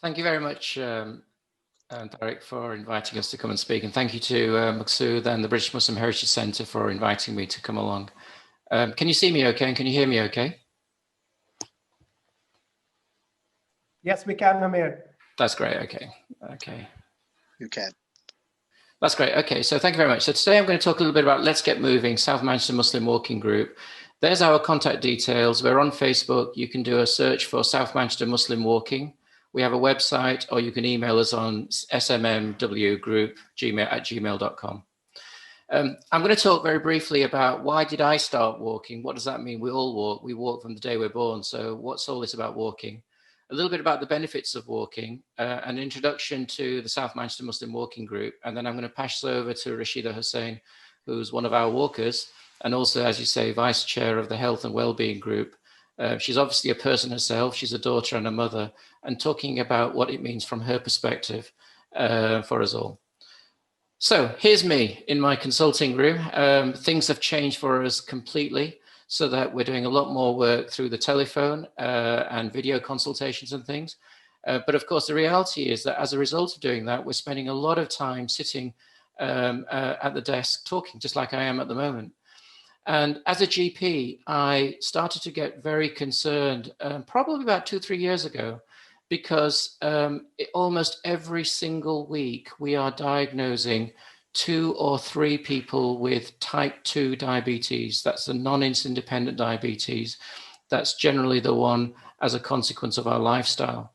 Thank you very much, Tariq, for inviting us to come and speak. And thank you to Maqsood and the British Muslim Heritage Centre for inviting me to come along. Can you see me okay? And can you hear me okay? Yes, we can, Amir. That's great. Okay. Okay. You can. That's great. Okay. So thank you very much. So today I'm going to talk a little bit about Let's Get Moving, South Manchester Muslim Walking Group. There's our contact details. We're on Facebook. You can do a search for South Manchester Muslim Walking. We have a website, or you can email us on smmwgroup@gmail.com. I'm going to talk very briefly about why did I start walking? What does that mean? We all walk. We walk from the day we're born. So what's all this about walking? A little bit about the benefits of walking, an introduction to the South Manchester Muslim Walking Group, and then I'm going to pass over to Rashida Hussain, who's one of our walkers, and also, as you say, vice chair of the Health and Wellbeing Group. She's obviously a person herself. She's a daughter and a mother, and talking about what it means from her perspective for us all. So here's me in my consulting room. Things have changed for us completely, so that we're doing a lot more work through the telephone and video consultations and things. But of course, the reality is that as a result of doing that, we're spending a lot of time sitting at the desk talking, just like I am at the moment. And as a GP, I started to get very concerned probably about 2-3 years ago, because almost every single week we are diagnosing 2 or 3 people with type 2 diabetes. That's the non-insulin dependent diabetes. That's generally the one as a consequence of our lifestyle.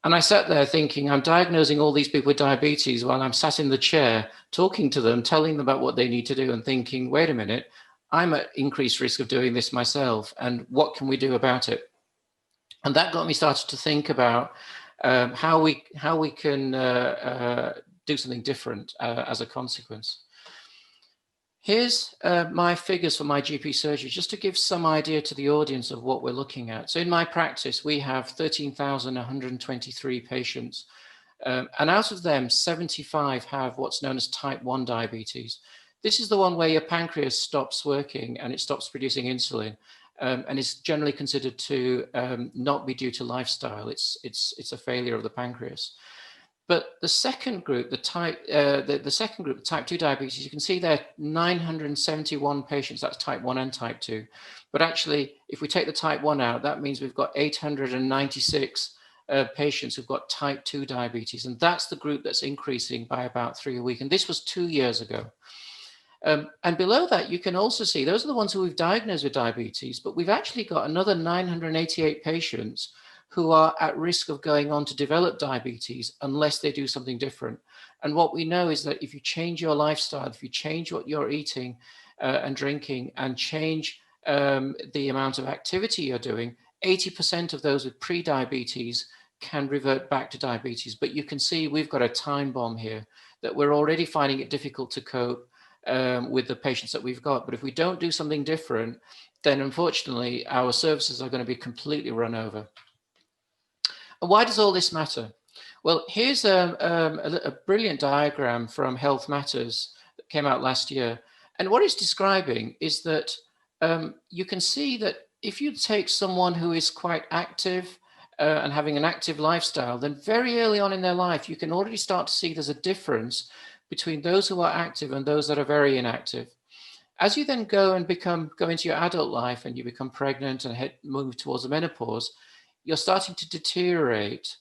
And I sat there thinking, I'm diagnosing all these people with diabetes while I'm sat in the chair talking to them, telling them about what they need to do, and thinking, wait a minute, I'm at increased risk of doing this myself, and what can we do about it? And that got me started to think about how we can do something different as a consequence. Here's my figures for my GP surgery, just to give some idea to the audience of what we're looking at. So in my practice, we have 13,123 patients, and out of them, 75 have what's known as type 1 diabetes. This is the one where your pancreas stops working and it stops producing insulin, and is generally considered to not be due to lifestyle. It's a failure of the pancreas. But the second group, the type 2 diabetes, you can see there 971 patients. That's type 1 and type 2. But actually, if we take the type 1 out, that means we've got 896 patients who've got type 2 diabetes, and that's the group that's increasing by about 3 a week. And this was 2 years ago. And below that, you can also see those are the ones who we've diagnosed with diabetes, but we've actually got another 988 patients who are at risk of going on to develop diabetes unless they do something different. And what we know is that if you change your lifestyle, if you change what you're eating and drinking, and change the amount of activity you're doing, 80% of those with pre-diabetes can revert back to diabetes. But you can see we've got a time bomb here, that we're already finding it difficult to cope with the patients that we've got. But if we don't do something different, then unfortunately our services are going to be completely run over. And why does all this matter? Well, here's a brilliant diagram from Health Matters that came out last year. And what it's describing is that you can see that if you take someone who is quite active and having an active lifestyle, then very early on in their life, you can already start to see there's a difference between those who are active and those that are very inactive. As you then go into your adult life and you become pregnant and move towards the menopause, you're starting to deteriorate.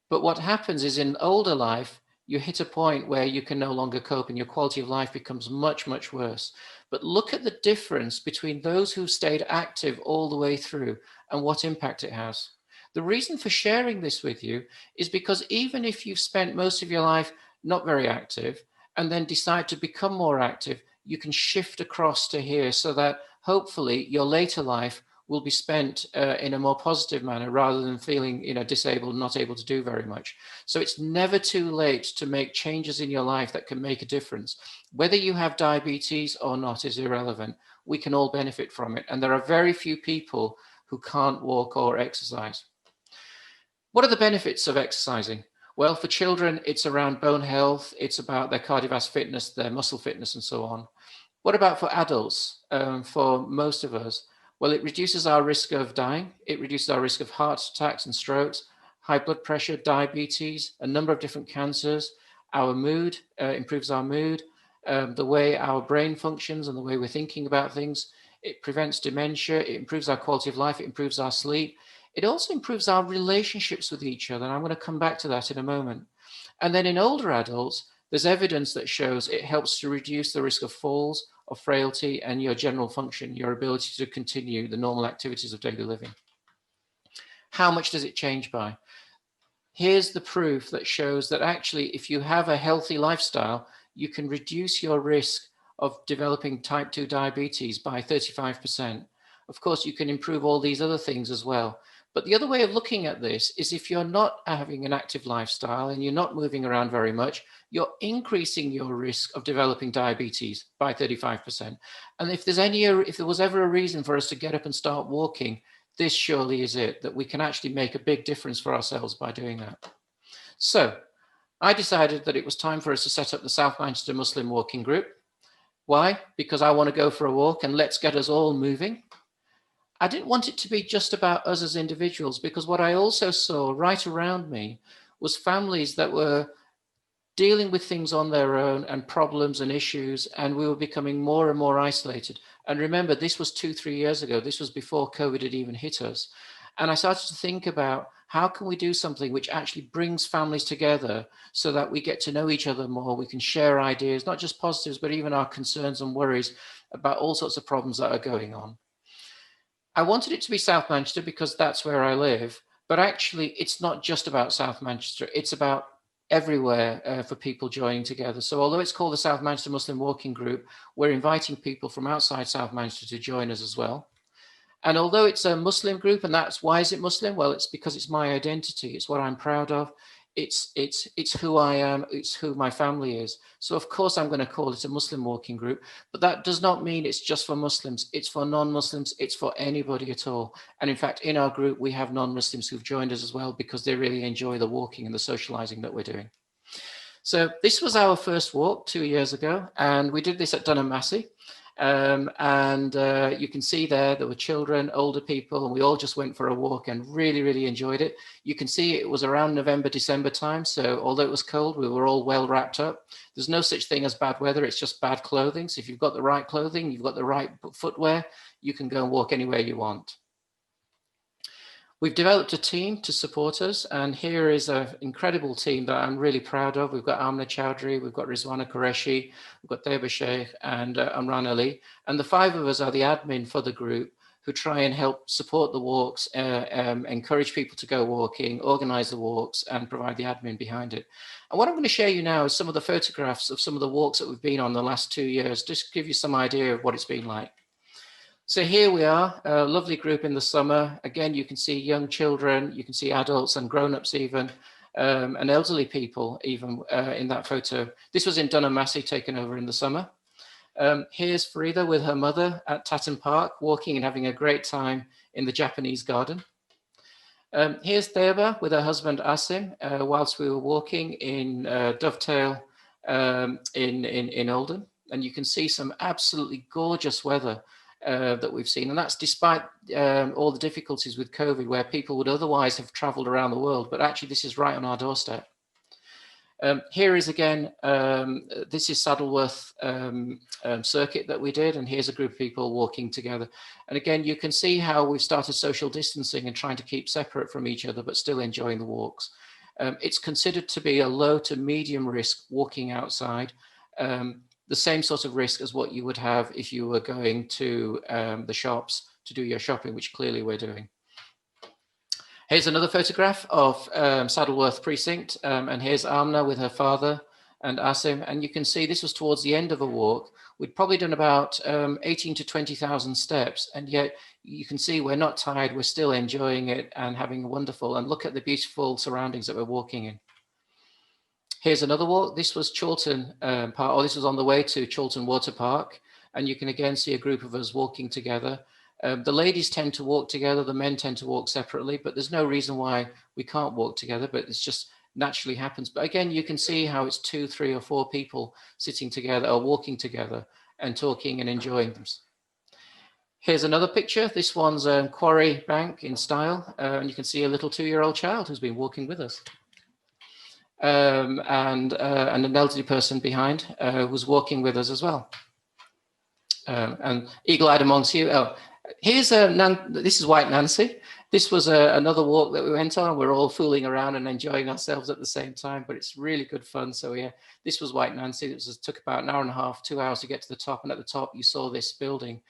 But what happens is in older life, you hit a point where you can no longer cope and your quality of life becomes much, much worse. But look at the difference between those who stayed active all the way through and what impact it has. The reason for sharing this with you is because even if you've spent most of your life not very active and then decide to become more active, you can shift across to here so that hopefully your later life will be spent in a more positive manner rather than feeling disabled, not able to do very much. So it's never too late to make changes in your life that can make a difference. Whether you have diabetes or not is irrelevant. We can all benefit from it. And there are very few people who can't walk or exercise. What are the benefits of exercising? Well, for children, it's around bone health. It's about their cardiovascular fitness, their muscle fitness, and so on. What about for adults? For most of us, well, it reduces our risk of dying. It reduces our risk of heart attacks and strokes, high blood pressure, diabetes, a number of different cancers. Our mood, improves our mood, the way our brain functions and the way we're thinking about things. It prevents dementia, it improves our quality of life, it improves our sleep. It also improves our relationships with each other. And I'm going to come back to that in a moment. And then in older adults, there's evidence that shows it helps to reduce the risk of falls, of frailty, and your general function, your ability to continue the normal activities of daily living. How much does it change by? Here's the proof that shows that actually, if you have a healthy lifestyle, you can reduce your risk of developing type 2 diabetes by 35%. Of course, you can improve all these other things as well. But the other way of looking at this is if you're not having an active lifestyle and you're not moving around very much, you're increasing your risk of developing diabetes by 35%. And if there was ever a reason for us to get up and start walking, this surely is it, that we can actually make a big difference for ourselves by doing that. So I decided that it was time for us to set up the South Manchester Muslim Walking Group. Why? Because I want to go for a walk and let's get us all moving. I didn't want it to be just about us as individuals, because what I also saw right around me was families that were dealing with things on their own and problems and issues, and we were becoming more and more isolated. And remember, this was 2-3 years ago. This was before COVID had even hit us. And I started to think about how can we do something which actually brings families together so that we get to know each other more. We can share ideas, not just positives, but even our concerns and worries about all sorts of problems that are going on. I wanted it to be South Manchester because that's where I live. But actually, it's not just about South Manchester. It's about everywhere for people joining together. So although it's called the South Manchester Muslim Walking Group, we're inviting people from outside South Manchester to join us as well. And although it's a Muslim group, and that's why is it Muslim? Well, it's because it's my identity. It's what I'm proud of. It's who I am. It's who my family is. So of course I'm going to call it a Muslim walking group, but that does not mean it's just for Muslims. It's for non-Muslims. It's for anybody at all. And in fact, in our group, we have non-Muslims who've joined us as well because they really enjoy the walking and the socializing that we're doing. So this was our first walk 2 years ago, and we did this at Dunham Massey. You can see there were children, older people, and we all just went for a walk and really, really enjoyed it. You can see it was around November, December time. So although it was cold, we were all well wrapped up. There's no such thing as bad weather. It's just bad clothing. So if you've got the right clothing, you've got the right footwear, you can go and walk anywhere you want. We've developed a team to support us, and here is an incredible team that I'm really proud of. We've got Amna Chowdhury, we've got Rizwana Qureshi, we've got Deba Sheikh and Amran Ali, and the 5 of us are the admin for the group who try and help support the walks, encourage people to go walking, organize the walks, and provide the admin behind it. And what I'm going to share you now is some of the photographs of some of the walks that we've been on the last 2 years, just to give you some idea of what it's been like. So here we are, a lovely group in the summer. Again, you can see young children, you can see adults and grown-ups even, and elderly people even in that photo. This was in Dunham Massey, taken over in the summer. Here's Farida with her mother at Tatton Park, walking and having a great time in the Japanese garden. Here's Theba with her husband Asim, whilst we were walking in Dovetail in Oldham. And you can see some absolutely gorgeous weather that we've seen, and that's despite all the difficulties with COVID, where people would otherwise have traveled around the world, but actually this is right on our doorstep. Here is again, this is Saddleworth circuit that we did, and here's a group of people walking together. And again, you can see how we've started social distancing and trying to keep separate from each other, but still enjoying the walks. It's considered to be a low to medium risk walking outside. The same sort of risk as what you would have if you were going to the shops to do your shopping, which clearly we're doing. Here's another photograph of Saddleworth Precinct, and here's Amna with her father and Asim, and you can see this was towards the end of a walk. We'd probably done about 18 to 20,000 steps, and yet you can see we're not tired, we're still enjoying it and having a wonderful, and look at the beautiful surroundings that we're walking in. Here's another walk. This was Chorlton Park, or this was on the way to Chorlton Water Park. And you can again see a group of us walking together. The ladies tend to walk together, the men tend to walk separately, but there's no reason why we can't walk together, but it's just naturally happens. But again, you can see how it's 2, 3, or 4 people sitting together or walking together and talking and enjoying them. Here's another picture. This one's Quarry Bank in style. And you can see a little 2-year-old child who's been walking with us. And an elderly person behind was walking with us as well. And eagle-eyed amongst you. Oh, here's this is White Nancy. This was another walk that we went on. We're all fooling around and enjoying ourselves at the same time, but it's really good fun. So yeah, this was White Nancy. It took about an hour and a half, 2 hours to get to the top. And at the top, you saw this building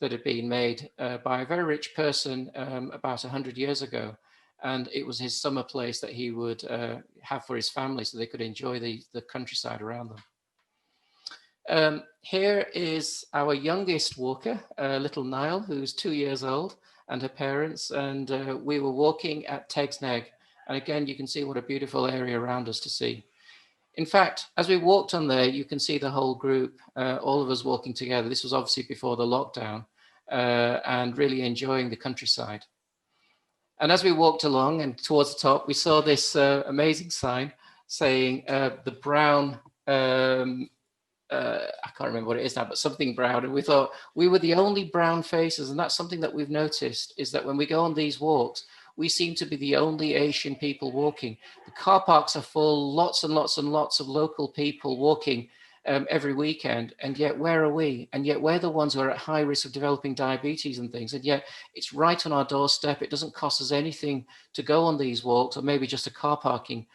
that had been made by a very rich person about 100 years ago. And it was his summer place that he would have for his family so they could enjoy the countryside around them. Here is our youngest walker, little Niall, who's 2 years old, and her parents. And we were walking at Tegsneg. And again, you can see what a beautiful area around us to see. In fact, as we walked on there, you can see the whole group, all of us walking together. This was obviously before the lockdown, and really enjoying the countryside. And as we walked along and towards the top, we saw this amazing sign saying the brown, I can't remember what it is now, but something brown. And we thought we were the only brown faces. And that's something that we've noticed, is that when we go on these walks, we seem to be the only Asian people walking. The car parks are full, lots and lots and lots of local people walking every weekend. And yet, where are we? And yet we're the ones who are at high risk of developing diabetes and things. And yet it's right on our doorstep. It doesn't cost us anything to go on these walks, or maybe just a car parking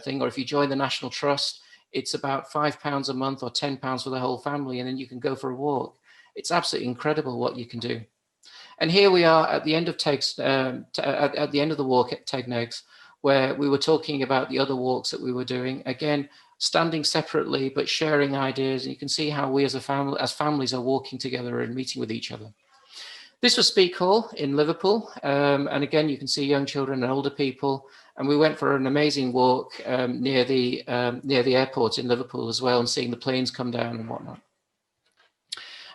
thing. Or if you join the National Trust, it's about £5 a month or £10 for the whole family. And then you can go for a walk. It's absolutely incredible what you can do. And here we are at the end of at the end of the walk at Tegnegs, where we were talking about the other walks that we were doing. Again, standing separately but sharing ideas. And you can see how we as families are walking together and meeting with each other. This was Speak Hall in Liverpool, and again you can see young children and older people. And we went for an amazing walk near the airport in Liverpool as well, and seeing the planes come down and whatnot.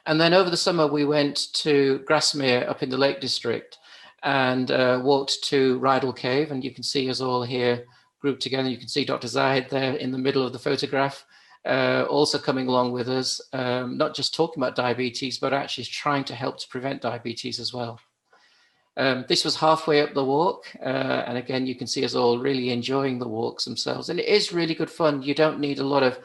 And then over the summer, we went to Grasmere up in the Lake District and walked to Rydal Cave. And you can see us all here grouped together. You can see Dr. Zahid there in the middle of the photograph, also coming along with us, not just talking about diabetes, but actually trying to help to prevent diabetes as well. This was halfway up the walk. And again, you can see us all really enjoying the walks themselves. And it is really good fun. You don't need a lot of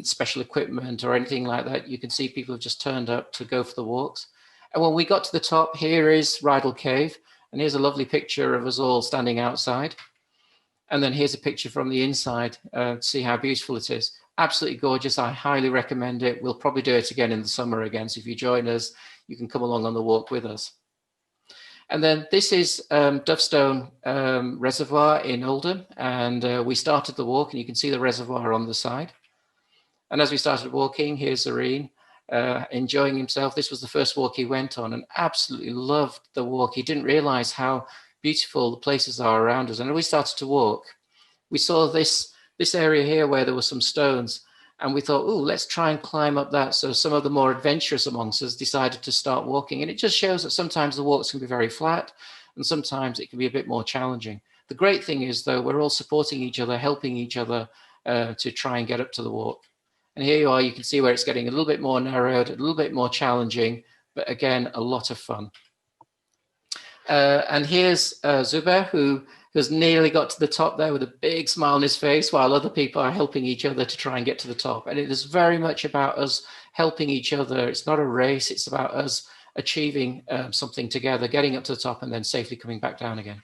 special equipment or anything like that. You can see people have just turned up to go for the walks. And when we got to the top, here is Rydal Cave. And here's a lovely picture of us all standing outside. And then here's a picture from the inside to see how beautiful it is. Absolutely gorgeous. I highly recommend it. We'll probably do it again in the summer again. So if you join us, you can come along on the walk with us. And then this is Dovestone Reservoir in Oldham. And we started the walk, and you can see the reservoir on the side. And as we started walking, here's Zareen enjoying himself. This was the first walk he went on and absolutely loved the walk. He didn't realize how beautiful the places are around us. And as we started to walk, we saw this area here where there were some stones. And we thought, oh, let's try and climb up that. So some of the more adventurous amongst us decided to start walking. And it just shows that sometimes the walks can be very flat and sometimes it can be a bit more challenging. The great thing is, though, we're all supporting each other, helping each other to try and get up to the walk. And here you are, you can see where it's getting a little bit more narrowed, a little bit more challenging, but again, a lot of fun. And here's Zubair, who has nearly got to the top there with a big smile on his face, while other people are helping each other to try and get to the top. And it is very much about us helping each other. It's not a race. It's about us achieving something together, getting up to the top and then safely coming back down again.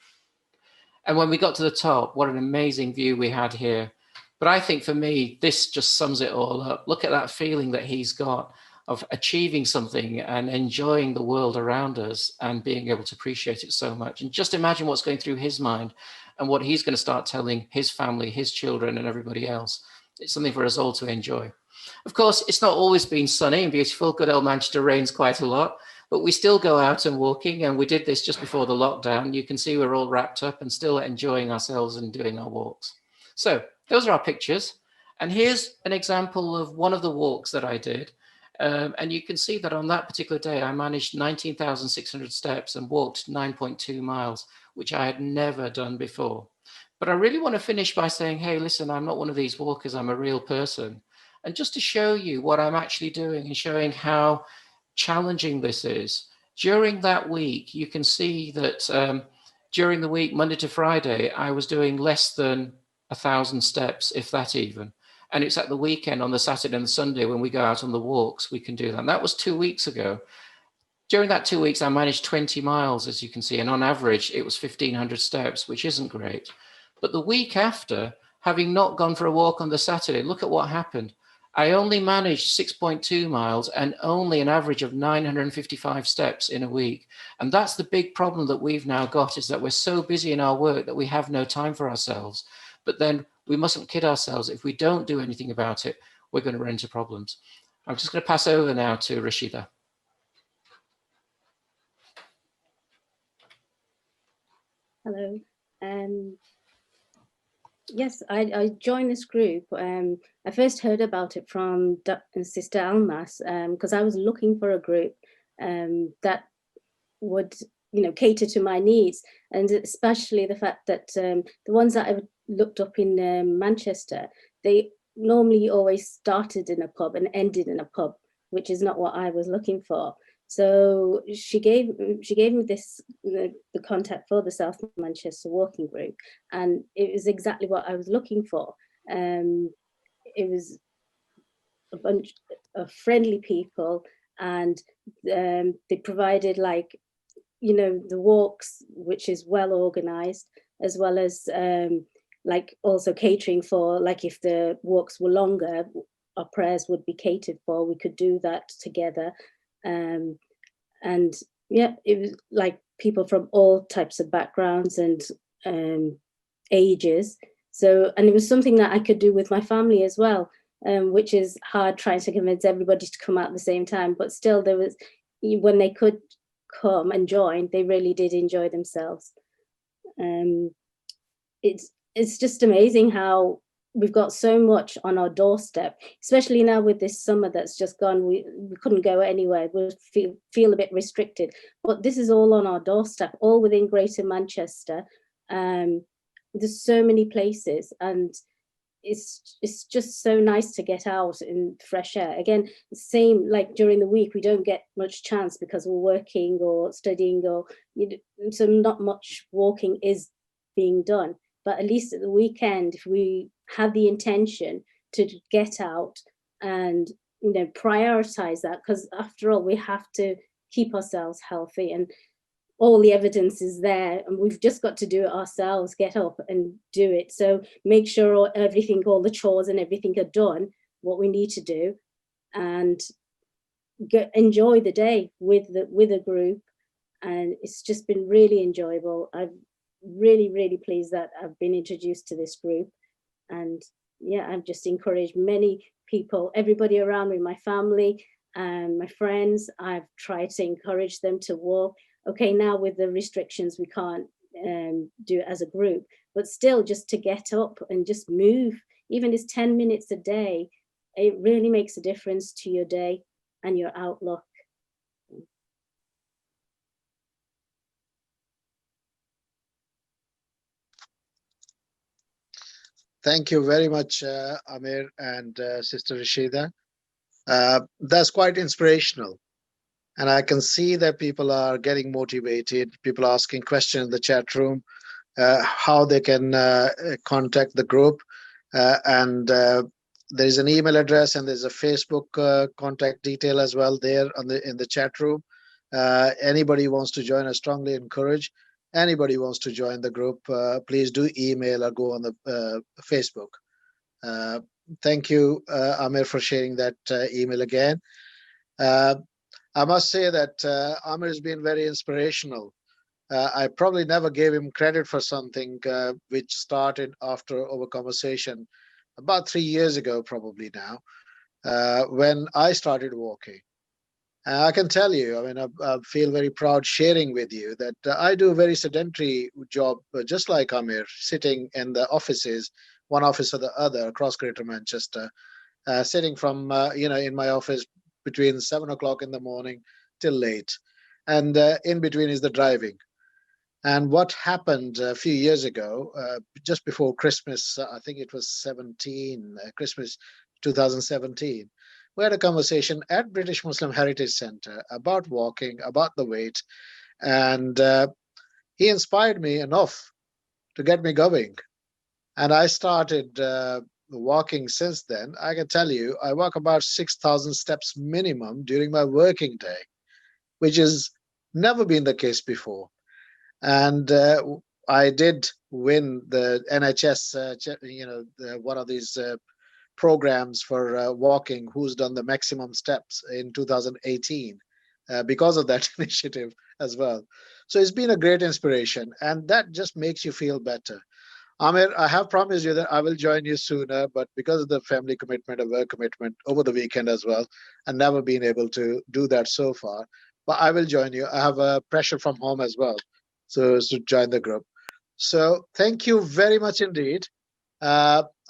And when we got to the top, what an amazing view we had here. But I think for me, this just sums it all up. Look at that feeling that he's got of achieving something and enjoying the world around us and being able to appreciate it so much. And just imagine what's going through his mind and what he's going to start telling his family, his children, and everybody else. It's something for us all to enjoy. Of course, it's not always been sunny and beautiful. Good old Manchester rains quite a lot, but we still go out and walking. And we did this just before the lockdown. You can see we're all wrapped up and still enjoying ourselves and doing our walks. So those are our pictures. And here's an example of one of the walks that I did. And you can see that on that particular day, I managed 19,600 steps and walked 9.2 miles, which I had never done before. But I really want to finish by saying, hey, listen, I'm not one of these walkers. I'm a real person. And just to show you what I'm actually doing and showing how challenging this is, During that week, you can see that during the week, Monday to Friday, I was doing less than 1,000 steps, if that even. And it's at the weekend on the Saturday and the Sunday when we go out on the walks, we can do that. And that was 2 weeks ago. During that 2 weeks, I managed 20 miles, as you can see. And on average, it was 1,500 steps, which isn't great. But the week after, having not gone for a walk on the Saturday, look at what happened. I only managed 6.2 miles and only an average of 955 steps in a week. And that's the big problem that we've now got, is that we're so busy in our work that we have no time for ourselves. But then we mustn't kid ourselves. If we don't do anything about it, we're going to run into problems. I'm just going to pass over now to Rashida. Hello. Yes, I joined this group. I first heard about it from Sister Almas because I was looking for a group that would, cater to my needs, and especially the fact that the ones that I looked up in Manchester, they normally always started in a pub and ended in a pub, which is not what I was looking for. So she gave me this the contact for the South Manchester Walking Group, and it was exactly what I was looking for. It was a bunch of friendly people, and they provided the walks, which is well organized, as well as also catering for, if the walks were longer, our prayers would be catered for. We could do that together. And yeah, it was like people from all types of backgrounds and ages. So, and it was something that I could do with my family as well, which is hard, trying to convince everybody to come out at the same time. But still, there was, when they could come and join, they really did enjoy themselves. It's just amazing how we've got so much on our doorstep, especially now with this summer that's just gone. We couldn't go anywhere. We feel a bit restricted, but this is all on our doorstep, all within Greater Manchester. There's so many places, and it's just so nice to get out in fresh air. Again, same like during the week, we don't get much chance because we're working or studying, or so not much walking is being done. But at least at the weekend, if we have the intention to get out and prioritize that, because after all, we have to keep ourselves healthy, and all the evidence is there, and we've just got to do it ourselves, get up and do it. So make sure all the chores and everything are done, what we need to do, and enjoy the day with a group. And it's just been really enjoyable. I'm really pleased that I've been introduced to this group. And yeah, I've just encouraged many people, everybody around me, my family and my friends. I've tried to encourage them to walk. Okay, now with the restrictions, we can't do it as a group, but still, just to get up and just move, even it's 10 minutes a day, it really makes a difference to your day and your outlook. Thank you very much, Amir and Sister Rashida. That's quite inspirational. And I can see that people are getting motivated. People are asking questions in the chat room, how they can contact the group. And there is an email address, and there's a Facebook contact detail as well there in the chat room. Anybody wants to join, I strongly encourage. Anybody wants to join the group, please do email or go on the Facebook. Thank you, Amir, for sharing that email again. I must say that Amir has been very inspirational. I probably never gave him credit for something which started after our conversation about 3 years ago, probably now, when I started walking. I can tell you, I mean, I feel very proud sharing with you that I do a very sedentary job, just like Amir, sitting in the offices, one office or the other across Greater Manchester, sitting from, in my office between 7 o'clock in the morning till late. And in between is the driving. And what happened a few years ago, just before Christmas, I think it was Christmas 2017, we had a conversation at British Muslim Heritage Center about walking, about the weight, and he inspired me enough to get me going. And I started walking since then. I can tell you, I walk about 6,000 steps minimum during my working day, which has never been the case before. And I did win the NHS, one of these programs for walking, who's done the maximum steps in 2018 because of that initiative as well. So it's been a great inspiration, and that just makes you feel better. Amir, I have promised you that I will join you sooner, but because of the family commitment, a work commitment over the weekend as well, I've never been able to do that so far. But I will join you. I have a pressure from home as well, so to join the group. So thank you very much indeed.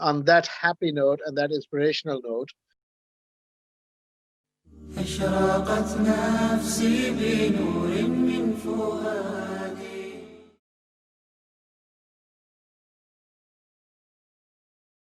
On that happy note and that inspirational note. أشرقت نفسي بنور من فؤادي